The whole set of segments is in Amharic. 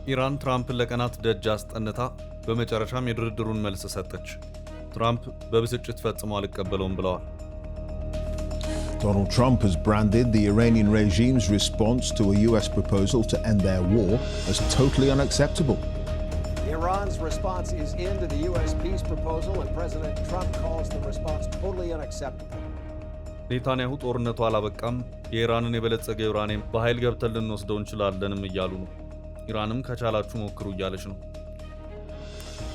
ኢራን ትራምፕን ለቀናት ደጅ አስጠንታ በመጨረሻም የድርድሩን መልስ ሰጠች። ትራምፕ በብስጭት ፈጽሞ አልቀበለውም ብለዋል። Donald Trump has branded the Iranian regime's response to a US proposal to end their war as totally unacceptable. Iran's response is into the US peace proposal and President Trump calls the response totally unacceptable. ኔታንያሁ ጦርነቱ አላበቃም፣ የኢራንን የበለጸገ ዩራኒየም በኃይል ገብተን ልንወስደው እንችላለንም እያሉ ነው። ኢራንም ከቻላችሁ ሞክሩ እያለች ነው።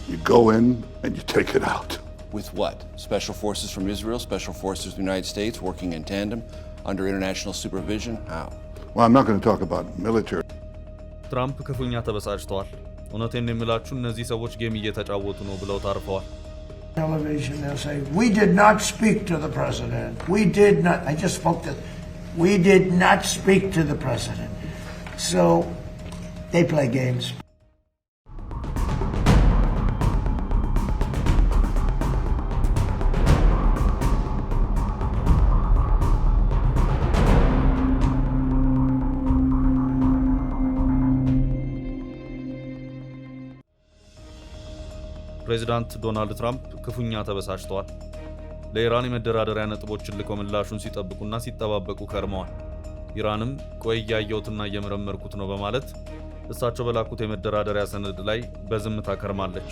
You go in and you take it out. With what? Special forces from Israel, special forces from the United States working in tandem under international supervision? How? Well, I'm not going to talk about military. ትራምፕ ክፉኛ ተበሳጭተዋል። እውነቴን የምላችሁ እነዚህ ሰዎች ጌም እየተጫወቱ ነው ብለው ታርፈዋል። Television, they'll say, we did not speak to the president. We did not. I just spoke to. We did not speak to the president. So they play games. ፕሬዚዳንት ዶናልድ ትራምፕ ክፉኛ ተበሳጭተዋል። ለኢራን የመደራደሪያ ነጥቦችን ልከው ምላሹን ሲጠብቁና ሲጠባበቁ ከርመዋል። ኢራንም ቆይ እያየሁትና እየመረመርኩት ነው በማለት እሳቸው በላኩት የመደራደሪያ ሰነድ ላይ በዝምታ ከርማለች።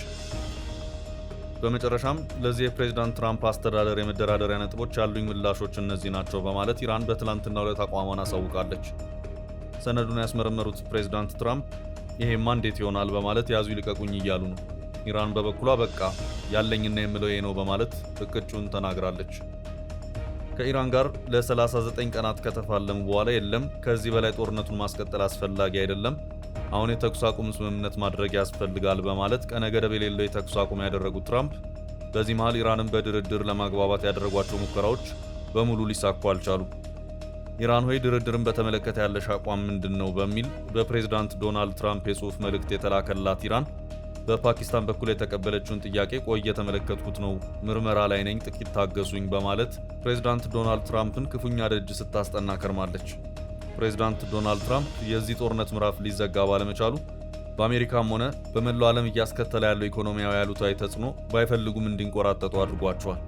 በመጨረሻም ለዚህ የፕሬዚዳንት ትራምፕ አስተዳደር የመደራደሪያ ነጥቦች ያሉኝ ምላሾች እነዚህ ናቸው በማለት ኢራን በትላንትናው ዕለት አቋሟን አሳውቃለች። ሰነዱን ያስመረመሩት ፕሬዚዳንት ትራምፕ ይሄማ እንዴት ይሆናል በማለት ያዙ ይልቀቁኝ እያሉ ነው። ኢራን በበኩሏ በቃ ያለኝና የምለው ይሄ ነው በማለት እቅጩን ተናግራለች። ከኢራን ጋር ለ39 ቀናት ከተፋለሙ በኋላ የለም ከዚህ በላይ ጦርነቱን ማስቀጠል አስፈላጊ አይደለም፣ አሁን የተኩስ አቁም ስምምነት ማድረግ ያስፈልጋል በማለት ቀነ ገደብ የሌለው የተኩስ አቁም ያደረጉት ትራምፕ በዚህ መሃል ኢራንን በድርድር ለማግባባት ያደረጓቸው ሙከራዎች በሙሉ ሊሳኩ አልቻሉ። ኢራን ሆይ ድርድርን በተመለከተ ያለሽ አቋም ምንድነው በሚል በፕሬዝዳንት ዶናልድ ትራምፕ የጽሑፍ መልእክት የተላከላት ኢራን በፓኪስታን በኩል የተቀበለችውን ጥያቄ ቆይ የተመለከትኩት ነው፣ ምርመራ ላይ ነኝ፣ ጥቂት ታገሱኝ በማለት ፕሬዝዳንት ዶናልድ ትራምፕን ክፉኛ ደጅ ስታስጠና ከርማለች። ፕሬዝዳንት ዶናልድ ትራምፕ የዚህ ጦርነት ምዕራፍ ሊዘጋ ባለመቻሉ በአሜሪካም ሆነ በመላው ዓለም እያስከተለ ያለው ኢኮኖሚያዊ ያሉታዊ ተጽዕኖ ባይፈልጉም እንዲንቆራጠጡ አድርጓቸዋል።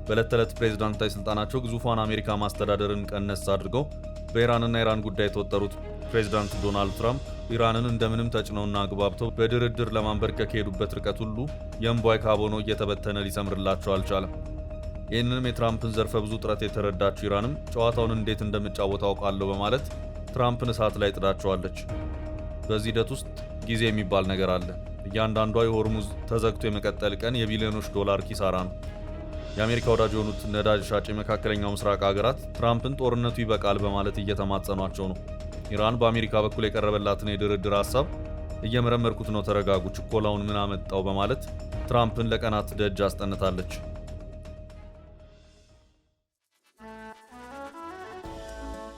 በዕለት ተዕለት ፕሬዝዳንታዊ ስልጣናቸው ግዙፏን አሜሪካ ማስተዳደርን ቀነስ አድርገው በኢራንና ኢራን ጉዳይ የተወጠሩት ፕሬዝዳንት ዶናልድ ትራምፕ ኢራንን እንደምንም ተጭነውና አግባብተው በድርድር ለማንበርከክ የሄዱበት ርቀት ሁሉ የእምቧይ ካብ ሆኖ እየተበተነ ሊሰምርላቸው አልቻለም። ይህንንም የትራምፕን ዘርፈ ብዙ ጥረት የተረዳችው ኢራንም ጨዋታውን እንዴት እንደምጫወት አውቃለሁ በማለት ትራምፕን እሳት ላይ ጥዳቸዋለች። በዚህ ሂደት ውስጥ ጊዜ የሚባል ነገር አለ። እያንዳንዷ የሆርሙዝ ተዘግቶ የመቀጠል ቀን የቢሊዮኖች ዶላር ኪሳራ ነው። የአሜሪካ ወዳጅ የሆኑት ነዳጅ ሻጭ የመካከለኛው ምስራቅ ሀገራት ትራምፕን ጦርነቱ ይበቃል በማለት እየተማጸኗቸው ነው። ኢራን በአሜሪካ በኩል የቀረበላትን የድርድር ሐሳብ እየመረመርኩት ነው፣ ተረጋጉ፣ ችኮላውን ምን አመጣው በማለት ትራምፕን ለቀናት ደጅ አስጠንታለች።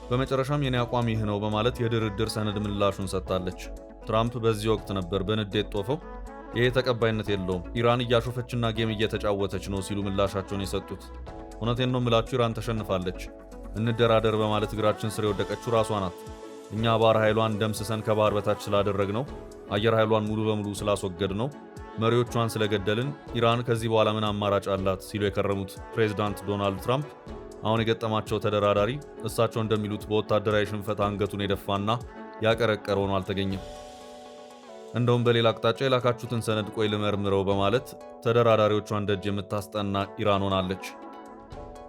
በመጨረሻም የኔ አቋም ይህ ነው በማለት የድርድር ሰነድ ምላሹን ሰጥታለች። ትራምፕ በዚህ ወቅት ነበር በንዴት ጦፈው ይሄ ተቀባይነት የለውም፣ ኢራን እያሾፈችና ጌም እየተጫወተች ነው ሲሉ ምላሻቸውን የሰጡት። እውነቴን ነው ምላችሁ፣ ኢራን ተሸንፋለች፣ እንደራደር በማለት እግራችን ስር የወደቀችው ራሷ ናት። እኛ ባህር ኃይሏን ደምስሰን ከባህር በታች ስላደረግ ነው፣ አየር ኃይሏን ሙሉ በሙሉ ስላስወገድ ነው፣ መሪዎቿን ስለገደልን ኢራን ከዚህ በኋላ ምን አማራጭ አላት ሲሉ የከረሙት ፕሬዝዳንት ዶናልድ ትራምፕ አሁን የገጠማቸው ተደራዳሪ እሳቸው እንደሚሉት በወታደራዊ ሽንፈት አንገቱን የደፋና ያቀረቀረ ሆኖ አልተገኘም። እንደውም በሌላ አቅጣጫ የላካችሁትን ሰነድ ቆይ ልመርምረው በማለት ተደራዳሪዎቿን ደጅ የምታስጠና ኢራን ሆናለች።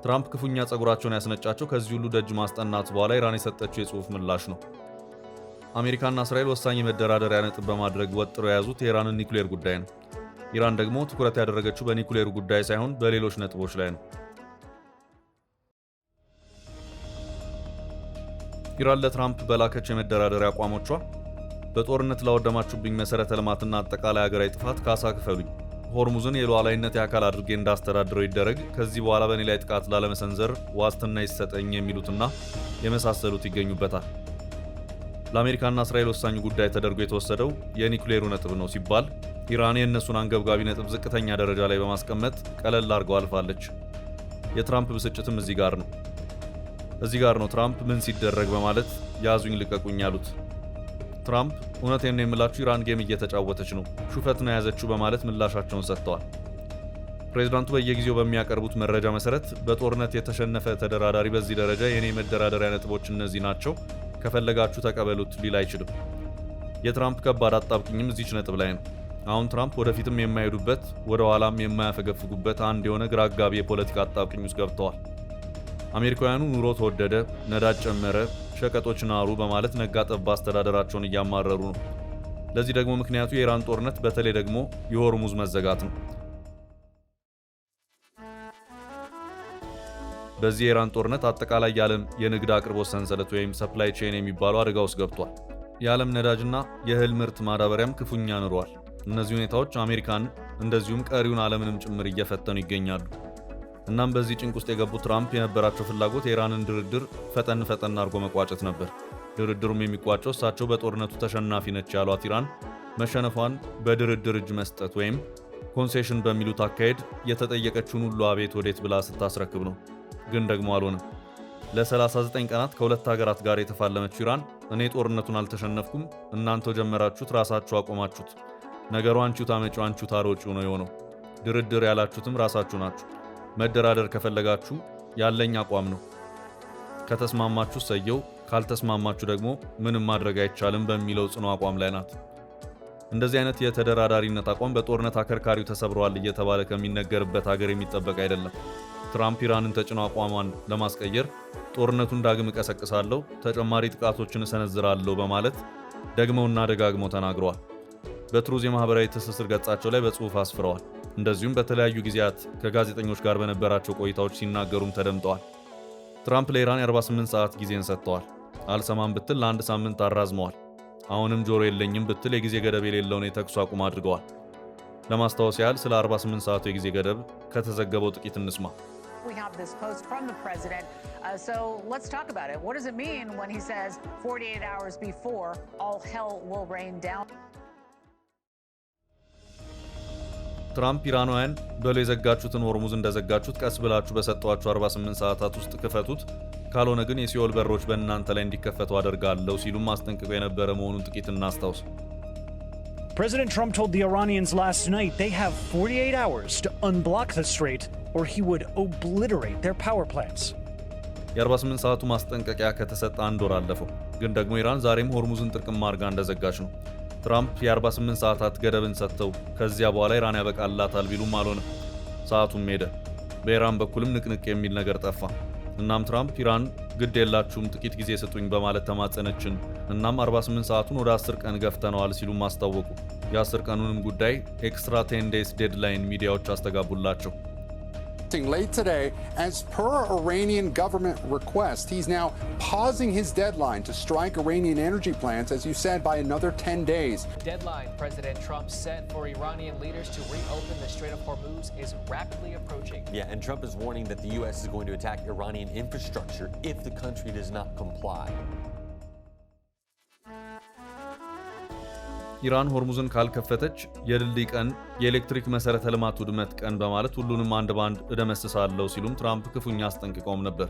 ትራምፕ ክፉኛ ጸጉራቸውን ያስነጫቸው ከዚህ ሁሉ ደጅ ማስጠናት በኋላ ኢራን የሰጠችው የጽሑፍ ምላሽ ነው። አሜሪካና እስራኤል ወሳኝ የመደራደሪያ ነጥብ በማድረግ ወጥረው የያዙት የኢራንን ኒኩሌር ጉዳይ ነው። ኢራን ደግሞ ትኩረት ያደረገችው በኒኩሌሩ ጉዳይ ሳይሆን በሌሎች ነጥቦች ላይ ነው። ኢራን ለትራምፕ በላከች የመደራደሪያ አቋሞቿ በጦርነት ላወደማችሁብኝ መሰረተ ልማትና አጠቃላይ ሀገራዊ ጥፋት ካሳ ክፈሉኝ፣ ሆርሙዝን የሉዓላዊነት አካል አድርጌ እንዳስተዳድረው ይደረግ፣ ከዚህ በኋላ በእኔ ላይ ጥቃት ላለመሰንዘር ዋስትና ይሰጠኝ የሚሉትና የመሳሰሉት ይገኙበታል። ለአሜሪካና እስራኤል ወሳኝ ጉዳይ ተደርጎ የተወሰደው የኒኩሌሩ ነጥብ ነው ሲባል ኢራን የእነሱን አንገብጋቢ ነጥብ ዝቅተኛ ደረጃ ላይ በማስቀመጥ ቀለል አድርገው አልፋለች። የትራምፕ ብስጭትም እዚህ ጋር ነው ትራምፕ ምን ሲደረግ በማለት ያዙኝ ልቀቁኝ ያሉት። ትራምፕ እውነቴን ነው የምላችሁ ኢራን ጌም እየተጫወተች ነው፣ ሹፈት ነው የያዘችው በማለት ምላሻቸውን ሰጥተዋል። ፕሬዝዳንቱ በየጊዜው በሚያቀርቡት መረጃ መሰረት በጦርነት የተሸነፈ ተደራዳሪ በዚህ ደረጃ የኔ መደራደሪያ ነጥቦች እነዚህ ናቸው፣ ከፈለጋችሁ ተቀበሉት ሊል አይችልም። የትራምፕ ከባድ አጣብቅኝም እዚች ነጥብ ላይ ነው። አሁን ትራምፕ ወደፊትም የማይሄዱበት ወደ ኋላም የማያፈገፍጉበት አንድ የሆነ ግራ አጋቢ የፖለቲካ አጣብቅኝ ውስጥ ገብተዋል። አሜሪካውያኑ ኑሮ ተወደደ፣ ነዳጅ ጨመረ፣ ሸቀጦች ናሩ በማለት ነጋ ጠባ አስተዳደራቸውን እያማረሩ ነው። ለዚህ ደግሞ ምክንያቱ የኢራን ጦርነት በተለይ ደግሞ የሆርሙዝ መዘጋት ነው። በዚህ የኢራን ጦርነት አጠቃላይ የዓለም የንግድ አቅርቦት ሰንሰለት ወይም ሰፕላይ ቼን የሚባለው አደጋ ውስጥ ገብቷል። የዓለም ነዳጅና የእህል ምርት ማዳበሪያም ክፉኛ ንሯል። እነዚህ ሁኔታዎች አሜሪካን እንደዚሁም ቀሪውን ዓለምንም ጭምር እየፈተኑ ይገኛሉ። እናም በዚህ ጭንቅ ውስጥ የገቡት ትራምፕ የነበራቸው ፍላጎት የኢራንን ድርድር ፈጠን አድርጎ መቋጨት ነበር። ድርድሩም የሚቋጨው እሳቸው በጦርነቱ ተሸናፊ ነች ያሏት ኢራን መሸነፏን በድርድር እጅ መስጠት ወይም ኮንሴሽን በሚሉት አካሄድ የተጠየቀችውን ሁሉ አቤት ወዴት ብላ ስታስረክብ ነው። ግን ደግሞ አልሆነም። ለ39 ቀናት ከሁለት ሀገራት ጋር የተፋለመችው ኢራን እኔ ጦርነቱን አልተሸነፍኩም፣ እናንተው ጀመራችሁት፣ ራሳችሁ አቆማችሁት፣ ነገሩ አንቺው ታመጪው አንቺው ታሮጪው ነው የሆነው፣ ድርድር ያላችሁትም ራሳችሁ ናችሁ፣ መደራደር ከፈለጋችሁ ያለኝ አቋም ነው፣ ከተስማማችሁ ሰየው፣ ካልተስማማችሁ ደግሞ ምንም ማድረግ አይቻልም በሚለው ጽኑ አቋም ላይ ናት። እንደዚህ አይነት የተደራዳሪነት አቋም በጦርነት አከርካሪው ተሰብሯል እየተባለ ከሚነገርበት ሀገር የሚጠበቅ አይደለም። ትራምፕ ኢራንን ተጭኖ አቋሟን ለማስቀየር ጦርነቱን ዳግም እቀሰቅሳለሁ፣ ተጨማሪ ጥቃቶችን እሰነዝራለሁ በማለት ደግመውና ደጋግመው ተናግረዋል። በትሩዝ የማህበራዊ ትስስር ገጻቸው ላይ በጽሑፍ አስፍረዋል። እንደዚሁም በተለያዩ ጊዜያት ከጋዜጠኞች ጋር በነበራቸው ቆይታዎች ሲናገሩም ተደምጠዋል። ትራምፕ ለኢራን የ48 ሰዓት ጊዜን ሰጥተዋል። አልሰማም ብትል ለአንድ ሳምንት አራዝመዋል። አሁንም ጆሮ የለኝም ብትል የጊዜ ገደብ የሌለውን የተኩስ አቁም አድርገዋል። ለማስታወስ ያህል ስለ 48 ሰዓቱ የጊዜ ገደብ ከተዘገበው ጥቂት እንስማ። We have this post from the president, so let's talk about it. What does it mean when he says 48 hours before all hell will rain down? ትራምፕ ኢራናውያን በሎ የዘጋችሁትን ሆርሙዝ እንደዘጋችሁት ቀስ ብላችሁ በሰጧችሁ 48 ሰዓታት ውስጥ ክፈቱት፣ ካልሆነ ግን የሲኦል በሮች በእናንተ ላይ እንዲከፈቱ አደርጋለሁ ሲሉም አስጠንቅቀው የነበረ መሆኑን ጥቂት እናስታውስ። President Trump told the Iranians last night they have 48 hours to unblock the strait or he would obliterate their power plants. የ48 ሰዓቱ ማስጠንቀቂያ ከተሰጠ አንድ ወር አለፈው። ግን ደግሞ ኢራን ዛሬም ሆርሙዝን ጥርቅም አድርጋ እንደዘጋች ነው። ትራምፕ የ48 ሰዓታት ገደብን ሰጥተው ከዚያ በኋላ ኢራን ያበቃላታል ቢሉም አልሆነም። ሰዓቱም ሄደ። በኢራን በኩልም ንቅንቅ የሚል ነገር ጠፋ። እናም ትራምፕ ኢራን ግድ የላችሁም ጥቂት ጊዜ ስጡኝ በማለት ተማጸነችን። እናም 48 ሰዓቱን ወደ 10 ቀን ገፍተነዋል ሲሉም አስታወቁ። የ10 ቀኑንም ጉዳይ ኤክስትራ 10 ዴይስ ዴድላይን ሚዲያዎች አስተጋቡላቸው። Late today, as per Iranian government request, he's now pausing his deadline to strike Iranian energy plants, as you said, by another 10 days. Deadline President Trump set for Iranian leaders to reopen the Strait of Hormuz is rapidly approaching. Yeah, and Trump is warning that the U.S. is going to attack Iranian infrastructure if the country does not comply. ኢራን ሆርሙዝን ካልከፈተች የድልድይ ቀን፣ የኤሌክትሪክ መሰረተ ልማት ውድመት ቀን በማለት ሁሉንም አንድ ባንድ እደመስሳለሁ ሲሉም ትራምፕ ክፉኛ አስጠንቅቀውም ነበር።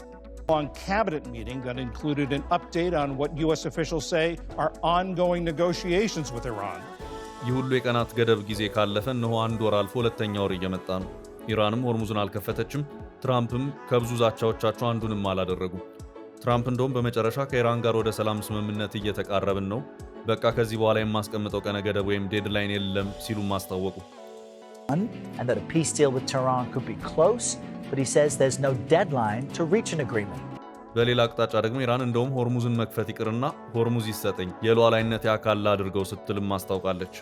Long cabinet meeting that included an update on what U.S. officials say are ongoing negotiations with Iran. ይህ ሁሉ የቀናት ገደብ ጊዜ ካለፈ እነሆ አንድ ወር አልፎ ሁለተኛ ወር እየመጣ ነው። ኢራንም ሆርሙዝን አልከፈተችም። ትራምፕም ከብዙ ዛቻዎቻቸው አንዱንም አላደረጉም። ትራምፕ እንደውም በመጨረሻ ከኢራን ጋር ወደ ሰላም ስምምነት እየተቃረብን ነው፣ በቃ ከዚህ በኋላ የማስቀምጠው ቀነ ገደብ ወይም ዴድላይን የለም ሲሉም አስታወቁ። And that a peace deal with Tehran could be close, but he says there's no deadline to reach an agreement. በሌላ አቅጣጫ ደግሞ ኢራን እንደውም ሆርሙዝን መክፈት ይቅርና ሆርሙዝ ይሰጠኝ የሉዓላዊነቴ አካል አድርገው ስትልም አስታውቃለች።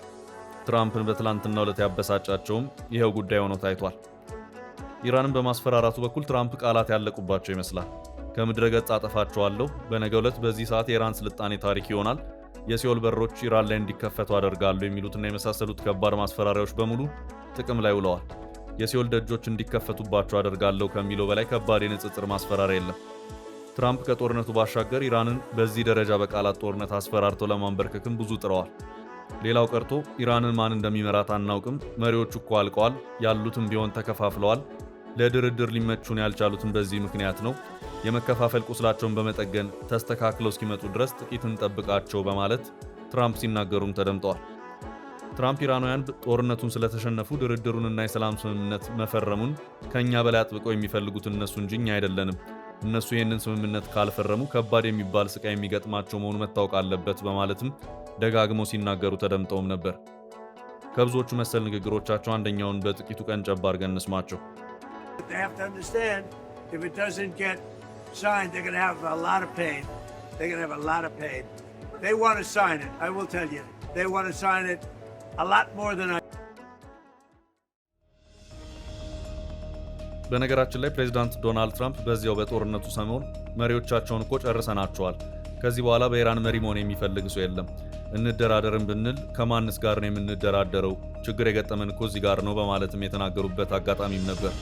ትራምፕን በትላንትናው ዕለት ያበሳጫቸውም ይሄው ጉዳይ ሆኖ ታይቷል። ኢራንን በማስፈራራቱ በኩል ትራምፕ ቃላት ያለቁባቸው ይመስላል። ከምድረ ገጽ አጠፋቸዋለሁ፣ በነገው ዕለት በዚህ ሰዓት የኢራን ስልጣኔ ታሪክ ይሆናል፣ የሲኦል በሮች ኢራን ላይ እንዲከፈቱ አደርጋለሁ የሚሉትና የመሳሰሉት ከባድ ማስፈራሪያዎች በሙሉ ጥቅም ላይ ውለዋል። የሲኦል ደጆች እንዲከፈቱባቸው አደርጋለሁ ከሚለው በላይ ከባድ የንጽጽር ማስፈራሪያ የለም። ትራምፕ ከጦርነቱ ባሻገር ኢራንን በዚህ ደረጃ በቃላት ጦርነት አስፈራርተው ለማንበርከክም ብዙ ጥረዋል። ሌላው ቀርቶ ኢራንን ማን እንደሚመራት አናውቅም፣ መሪዎቹ እኮ አልቀዋል፣ ያሉትም ቢሆን ተከፋፍለዋል፣ ለድርድር ሊመቹን ያልቻሉትን በዚህ ምክንያት ነው፣ የመከፋፈል ቁስላቸውን በመጠገን ተስተካክለው እስኪመጡ ድረስ ጥቂት እንጠብቃቸው በማለት ትራምፕ ሲናገሩም ተደምጠዋል። ትራምፕ ኢራናውያን ጦርነቱን ስለተሸነፉ ድርድሩንና የሰላም ስምምነት መፈረሙን ከኛ በላይ አጥብቀው የሚፈልጉት እነሱ እንጂ እኛ አይደለንም። እነሱ ይህንን ስምምነት ካልፈረሙ ከባድ የሚባል ስቃይ የሚገጥማቸው መሆኑ መታወቅ አለበት በማለትም ደጋግመው ሲናገሩ ተደምጠውም ነበር። ከብዙዎቹ መሰል ንግግሮቻቸው አንደኛውን በጥቂቱ ቀንጨብ አድርገን እንስማቸው። They have to understand, if it doesn't get signed, they're going to have a lot of pain. They're going to have a lot of pain. They want to sign it, I will tell you. They want to sign it a lot more than I. በነገራችን ላይ ፕሬዝዳንት ዶናልድ ትራምፕ በዚያው በጦርነቱ ሰሞን መሪዎቻቸውን እኮ ጨርሰናቸዋል፣ ከዚህ በኋላ በኢራን መሪ መሆን የሚፈልግ ሰው የለም፣ እንደራደርም ብንል ከማንስ ጋር ነው የምንደራደረው? ችግር የገጠመን እኮ እዚህ ጋር ነው በማለትም የተናገሩበት አጋጣሚም ነበር።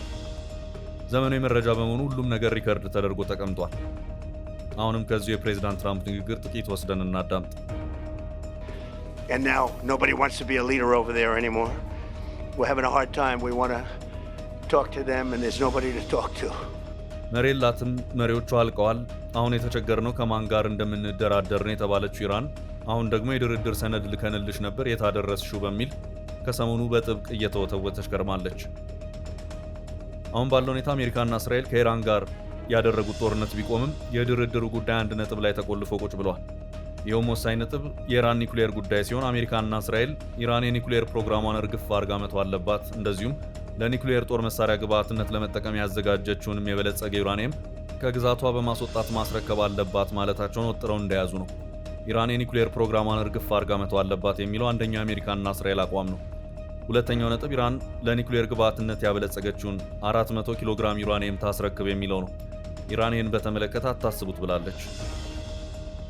ዘመኑ የመረጃ በመሆኑ ሁሉም ነገር ሪከርድ ተደርጎ ተቀምጧል። አሁንም ከዚሁ የፕሬዝዳንት ትራምፕ ንግግር ጥቂት ወስደን እናዳምጥ። And now nobody wants to be a leader over there anymore. We're having a hard time. We want to talk to them and there's nobody to talk to. መሪ የላትም፣ መሪዎቹ አልቀዋል። አሁን የተቸገርነው ከማን ጋር እንደምንደራደር ነው የተባለችው ኢራን አሁን ደግሞ የድርድር ሰነድ ልከንልሽ ነበር የታደረስሽው በሚል ከሰሞኑ በጥብቅ እየተወተወተች ከርማለች። አሁን ባለው ሁኔታ አሜሪካና እስራኤል ከኢራን ጋር ያደረጉት ጦርነት ቢቆምም የድርድሩ ጉዳይ አንድ ነጥብ ላይ ተቆልፎ ቁጭ ብሏል። ይኸውም ወሳኝ ነጥብ የኢራን ኒኩሌር ጉዳይ ሲሆን አሜሪካና እስራኤል ኢራን የኒኩሌር ፕሮግራሟን እርግፍ አድርጋ መተው አለባት፣ እንደዚሁም ለኒኩሌር ጦር መሳሪያ ግብዓትነት ለመጠቀም ያዘጋጀችውንም የበለጸገ ዩራኒየም ከግዛቷ በማስወጣት ማስረከብ አለባት ማለታቸውን ወጥረው እንደያዙ ነው። ኢራን የኒኩሌር ፕሮግራሟን እርግፍ አድርጋ መተው አለባት የሚለው አንደኛው የአሜሪካና እስራኤል አቋም ነው። ሁለተኛው ነጥብ ኢራን ለኒኩሌር ግብዓትነት ያበለጸገችውን 400 ኪሎ ግራም ዩራኒየም ታስረክብ የሚለው ነው። ኢራን ይህን በተመለከተ አታስቡት ብላለች።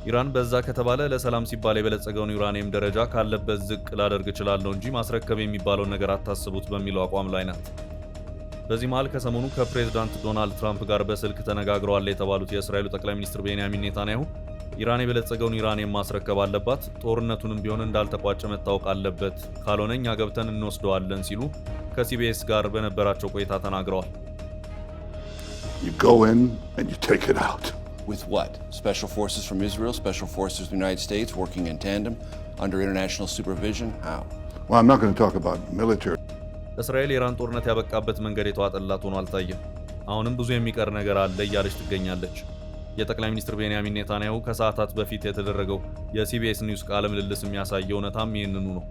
ኢራን በዛ ከተባለ ለሰላም ሲባል የበለጸገውን ዩራኒየም ደረጃ ካለበት ዝቅ ላደርግ እችላለሁ እንጂ ማስረከብ የሚባለውን ነገር አታስቡት በሚለው አቋም ላይ ናት። በዚህ መሃል ከሰሞኑ ከፕሬዝዳንት ዶናልድ ትራምፕ ጋር በስልክ ተነጋግረዋል የተባሉት የእስራኤሉ ጠቅላይ ሚኒስትር ቤንያሚን ኔታንያሁ ኢራን የበለጸገውን ዩራኒየም ማስረከብ አለባት፣ ጦርነቱንም ቢሆን እንዳልተቋጨ መታወቅ አለበት፣ ካልሆነ እኛ ገብተን እንወስደዋለን ሲሉ ከሲቢኤስ ጋር በነበራቸው ቆይታ ተናግረዋል። You go in and you take it out. With what? Special forces from Israel, special forces of the United States working in tandem under international supervision? How? Well, I'm not going to talk about military. እስራኤል የኢራን ጦርነት ያበቃበት መንገድ የተዋጠላት ሆኖ አልታየም። አሁንም ብዙ የሚቀር ነገር አለ እያለች ትገኛለች። የጠቅላይ ሚኒስትር ቤንያሚን ኔታንያሁ ከሰዓታት በፊት የተደረገው የሲቢኤስ ኒውስ ቃለ ምልልስ የሚያሳየው እውነታም ይህንኑ ነው።